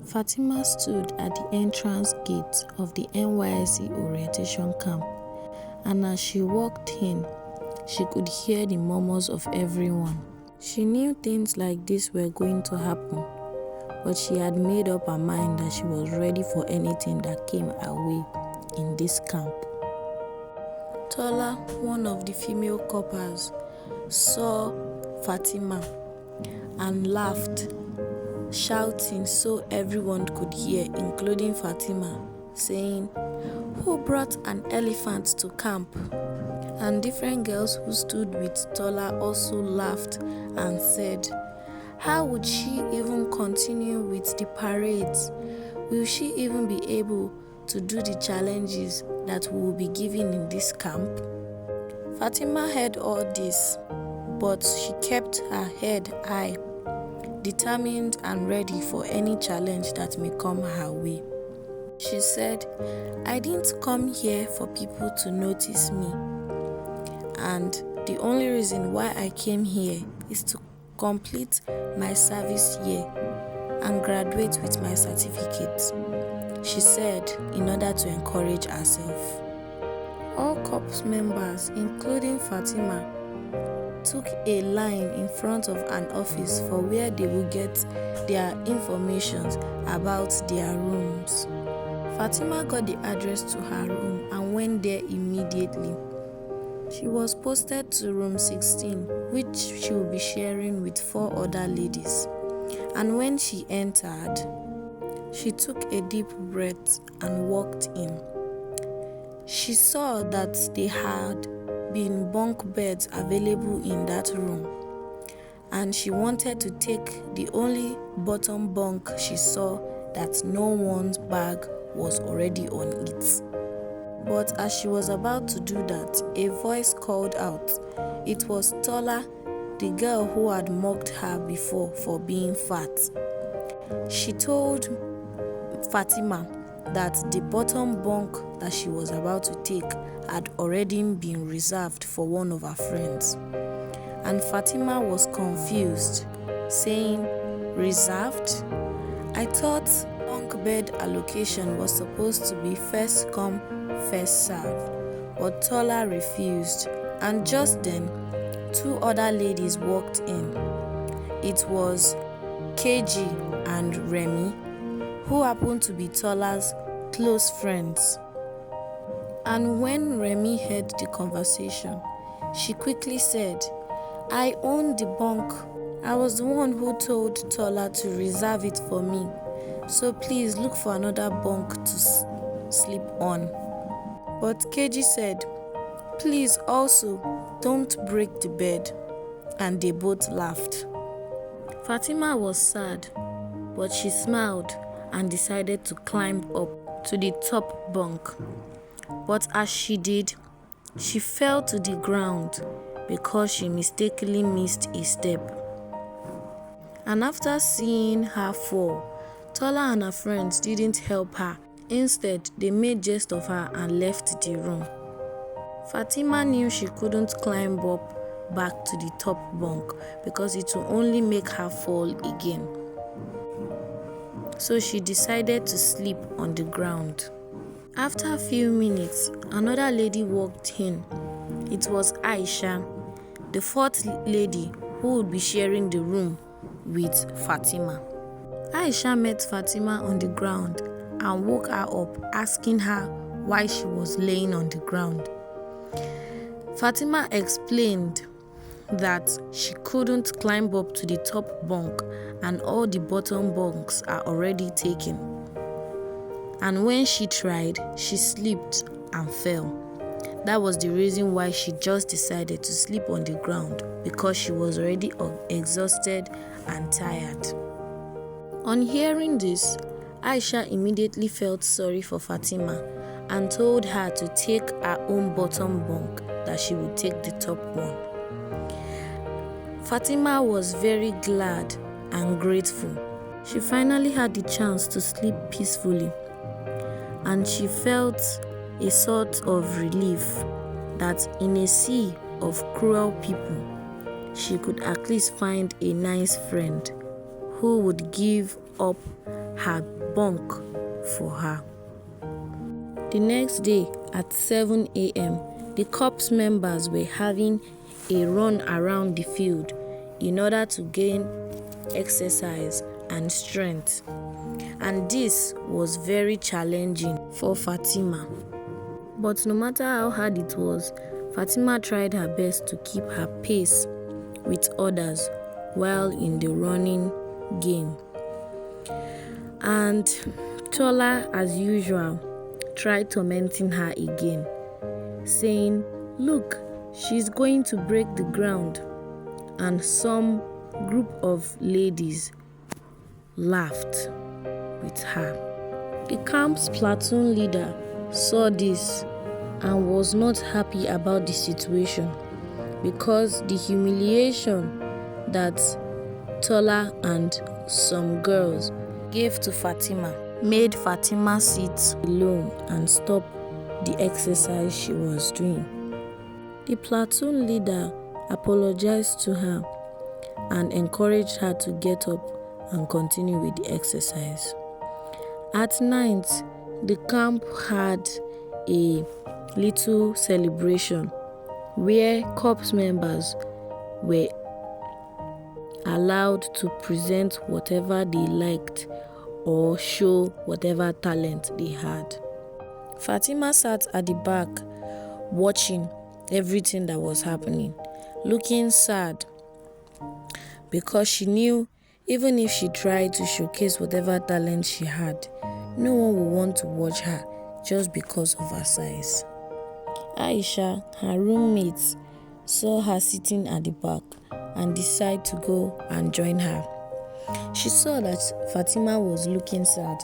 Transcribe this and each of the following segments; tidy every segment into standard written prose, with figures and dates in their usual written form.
Fatima stood at the entrance gate of the NYSC orientation camp, and as she walked in, she could hear the murmurs of everyone. She knew things like this were going to happen, but she had made up her mind that she was ready for anything that came her way in this camp. Tola, one of the female coppers, saw Fatima and laughed, shouting so everyone could hear, including Fatima, saying, "Who brought an elephant to camp?" And different girls who stood with Tola also laughed and said, "How would she even continue with the parades? Will she even be able to do the challenges that we will be given in this camp?" Fatima heard all this, but she kept her head high, determined and ready for any challenge that may come her way. She said, "I didn't come here for people to notice me, and the only reason why I came here is to complete my service year and graduate with my certificate," she said, in order to encourage herself. All corps members, including Fatima, took a line in front of an office for where they would get their information about their rooms. Fatima got the address to her room and went there immediately. She was posted to room 16, which she would be sharing with 4 other ladies. And when she entered, she took a deep breath and walked in. She saw that they had been bunk beds available in that room, and she wanted to take the only bottom bunk she saw that no one's bag was already on it. But as she was about to do that, a voice called out. It was Tola, the girl who had mocked her before for being fat. She told Fatima that the bottom bunk that she was about to take had already been reserved for one of her friends. And Fatima was confused, saying, "Reserved? I thought bunk bed allocation was supposed to be first come, first served." But Tola refused, and just then, 2 other ladies walked in. It was KG and Remy, who happened to be Tola's close friends. And when Remy heard the conversation, she quickly said, "I own the bunk. I was the one who told Tola to reserve it for me. So please look for another bunk to sleep on." But KG said, "Please also don't break the bed." And they both laughed. Fatima was sad, but she smiled and decided to climb up to the top bunk. But as she did, she fell to the ground because she mistakenly missed a step. And after seeing her fall, Tola and her friends didn't help her. Instead, they made jest of her and left the room. Fatima knew she couldn't climb up back to the top bunk because it would only make her fall again. So she decided to sleep on the ground. After a few minutes, another lady walked in. It was Aisha, the 4th lady who would be sharing the room with Fatima. Aisha met Fatima on the ground and woke her up, asking her why she was laying on the ground. Fatima explained that she couldn't climb up to the top bunk and all the bottom bunks are already taken. And when she tried, she slipped and fell. That was the reason why she just decided to sleep on the ground, because she was already exhausted and tired. On hearing this, Aisha immediately felt sorry for Fatima and told her to take her own bottom bunk, that she would take the top one. Fatima was very glad and grateful. She finally had the chance to sleep peacefully, and she felt a sort of relief that in a sea of cruel people, she could at least find a nice friend who would give up her bunk for her. The next day at 7 a.m., the corps members were having a run around the field in order to gain exercise and strength. And this was very challenging for Fatima. But no matter how hard it was, Fatima tried her best to keep her pace with others while in the running game. And Tola, as usual, tried tormenting her again, saying, "Look, she's going to break the ground." And some group of ladies laughed with her. The camp's platoon leader saw this and was not happy about the situation because the humiliation that Tola and some girls gave to Fatima made Fatima sit alone and stop the exercise she was doing. The platoon leader apologized to her and encouraged her to get up and continue with the exercise. At night, the camp had a little celebration where corps members were allowed to present whatever they liked or show whatever talent they had. Fatima sat at the back watching everything that was happening, looking sad because she knew even if she tried to showcase whatever talent she had, no one would want to watch her just because of her size. Aisha, her roommate, saw her sitting at the back and decided to go and join her. She saw that Fatima was looking sad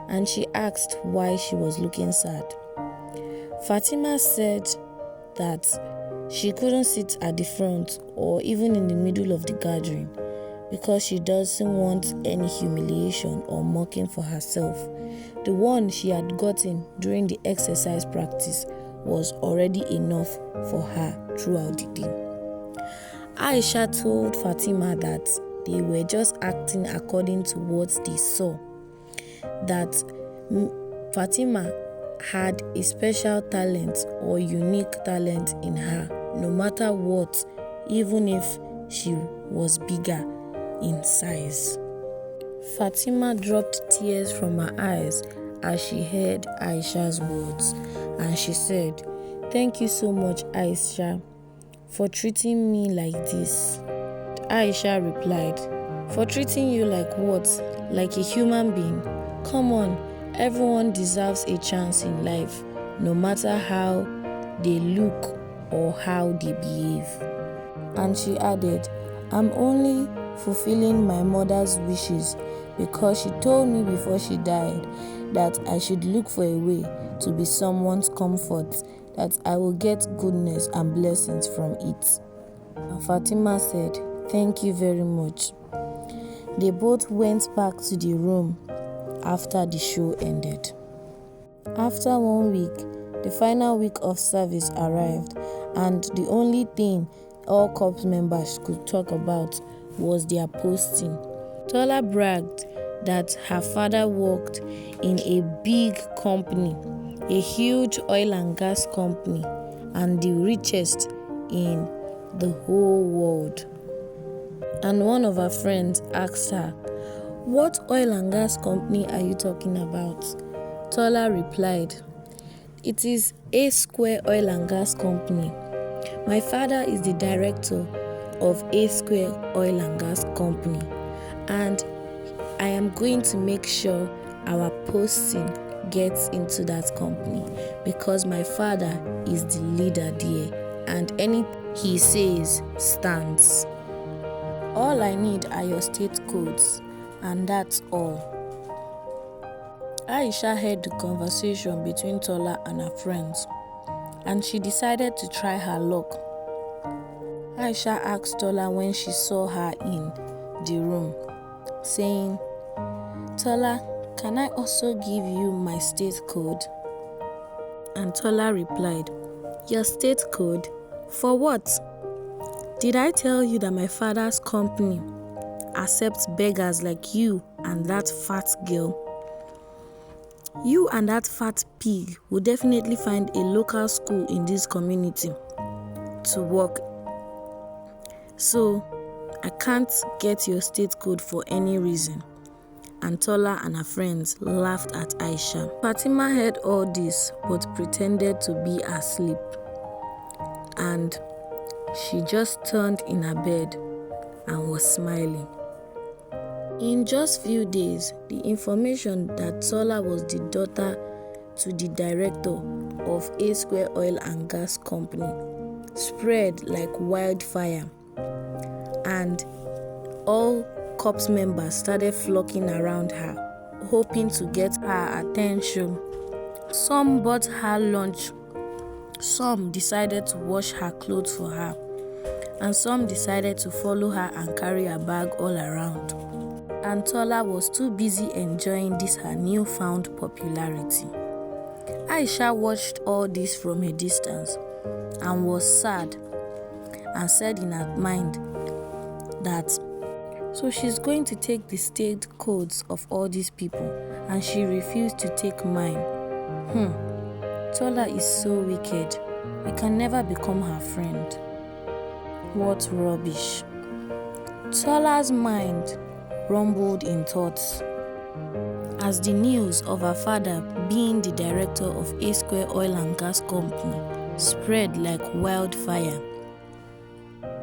and she asked why she was looking sad. Fatima said that she couldn't sit at the front or even in the middle of the gathering because she doesn't want any humiliation or mocking for herself. The one she had gotten during the exercise practice was already enough for her throughout the day. Aisha told Fatima that they were just acting according to what they saw, that Fatima had a special talent or unique talent in her, no matter what, even if she was bigger in size. Fatima dropped tears from her eyes as she heard Aisha's words, and she said, "Thank you so much, Aisha, for treating me like this." Aisha replied, "For treating you like what? Like a human being? Come on, everyone deserves a chance in life, no matter how they look or how they behave." And she added, "I'm only fulfilling my mother's wishes because she told me before she died that I should look for a way to be someone's comfort, that I will get goodness and blessings from it." And Fatima said, "Thank you very much." They both went back to the room after the show ended. After 1 week, the final week of service arrived, and the only thing all corps members could talk about was their posting. Tola bragged that her father worked in a big company, a huge oil and gas company, and the richest in the whole world. And one of her friends asked her, "What oil and gas company are you talking about?" Tola replied, "It is A Square Oil and Gas Company. My father is the director of A Square Oil and Gas Company, and I am going to make sure our posting gets into that company because my father is the leader there and anything he says stands. All I need are your state codes, and that's all." Aisha heard the conversation between Tola and her friends, and she decided to try her luck. Aisha asked Tola when she saw her in the room, saying, "Tola, can I also give you my state code?" And Tola replied, "Your state code? For what? Did I tell you that my father's company accepts beggars like you and that fat girl?" You and that fat pig will definitely find a local school in this community to work. So, I can't get your state code for any reason." And Tola and her friends laughed at Aisha. Fatima heard all this but pretended to be asleep. And she just turned in her bed and was smiling. In just few days, the information that Tola was the daughter to the director of A Square Oil and Gas Company spread like wildfire, and all corps members started flocking around her, hoping to get her attention. Some bought her lunch, some decided to wash her clothes for her, and some decided to follow her and carry her bag all around. And Tola was too busy enjoying this her newfound popularity. Aisha watched all this from a distance and was sad and said in her mind that so she's going to take the state codes of all these people and she refused to take mine. Tola is so wicked. I can never become her friend. What rubbish. Tola's mind rumbled in thoughts as the news of her father being the director of A Square Oil and Gas Company spread like wildfire.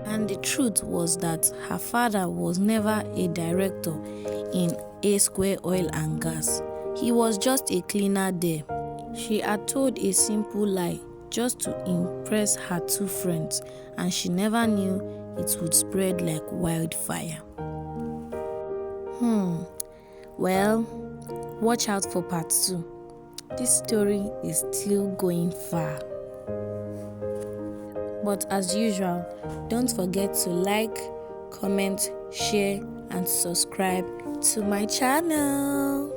And the truth was that her father was never a director in A Square Oil and Gas. He was just a cleaner there. She had told a simple lie just to impress her two friends, and she never knew it would spread like wildfire. Well, watch out for part 2. This story is still going far. But as usual, don't forget to like, comment, share, and subscribe to my channel.